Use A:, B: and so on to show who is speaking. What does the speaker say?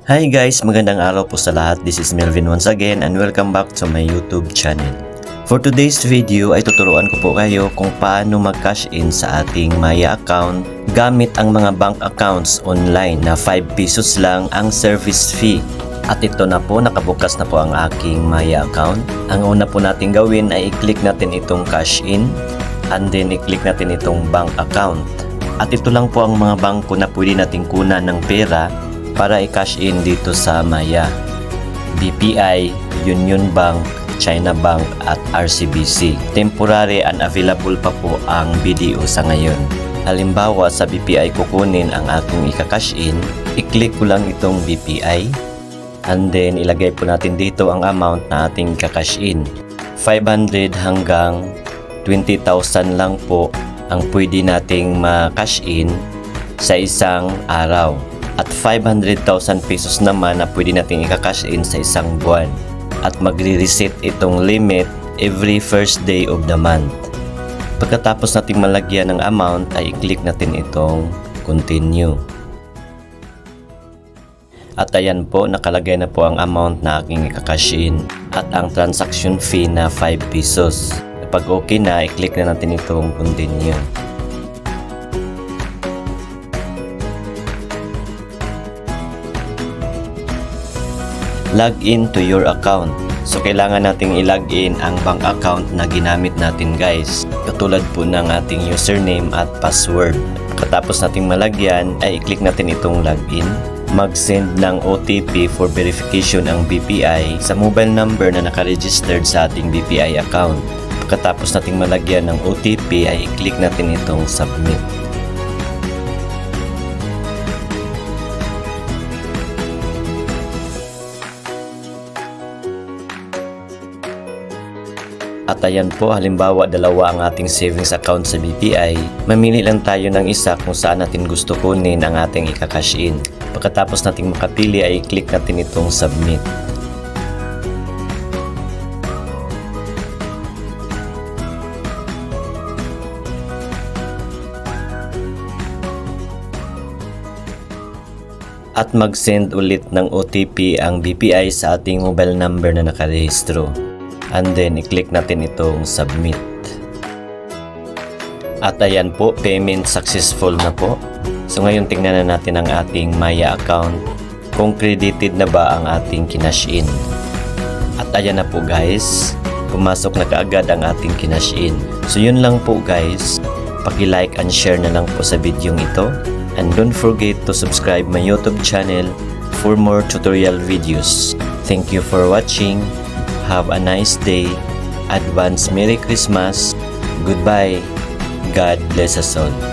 A: Hi guys, magandang araw po sa lahat. This is Melvin once again and welcome back to my YouTube channel. For today's video ay tuturuan ko po kayo kung paano mag-cash in sa ating Maya account gamit ang mga bank accounts online na 5 pesos lang ang service fee. At ito na po, nakabukas na po ang aking Maya account. Ang una po natin gawin ay i-click natin itong cash in and then i-click natin itong bank account. At ito lang po ang mga bangko na pwede natin kunan ng pera para i-cash in dito sa Maya. BPI, Union Bank, China Bank at RCBC. Temporary and available pa po ang BDO sa ngayon. Halimbawa sa BPI kukunin ang aking i-cash in, i-click ko lang itong BPI and then ilagay po natin dito ang amount na ating i-cash in. 500 hanggang 20,000 lang po ang pwede nating ma-cash in sa isang araw. At 500,000 pesos naman na pwede natin i-cash in sa isang buwan. At magre-reset itong limit every first day of the month. Pagkatapos nating malagyan ng amount ay i-click natin itong continue. At ayan po, nakalagay na po ang amount na aking i-cash in at ang transaction fee na 5 pesos. Kapag okay na, i-click na natin itong continue. Log in to your account. So kailangan nating i-log in ang bank account na ginamit natin guys. Katulad po ng ating username at password. Katapos nating malagyan ay i-click natin itong login. Mag-send ng OTP for verification ang BPI sa mobile number na nakaregistered sa ating BPI account. Pagkatapos nating malagyan ng OTP ay i-click natin itong submit. At ayan po, halimbawa dalawa ang ating savings account sa BPI, mamili lang tayo ng isa kung saan natin gusto kunin ang ating i-cash in. Pagkatapos nating makapili ay i-click natin itong submit. At mag-send ulit ng OTP ang BPI sa ating mobile number na nakarehistro. And then i-click natin itong submit. At ayan po, payment successful na po. So ngayon tingnan na natin ang ating Maya account kung credited na ba ang ating kinash in. At ayan na po guys, pumasok na kaagad ang ating kinash in. So yun lang po guys, paki-like and share na lang po sa video ito. And don't forget to subscribe my YouTube channel for more tutorial videos. Thank you for watching. Have a nice day. Advance Merry Christmas. Goodbye. God bless us all.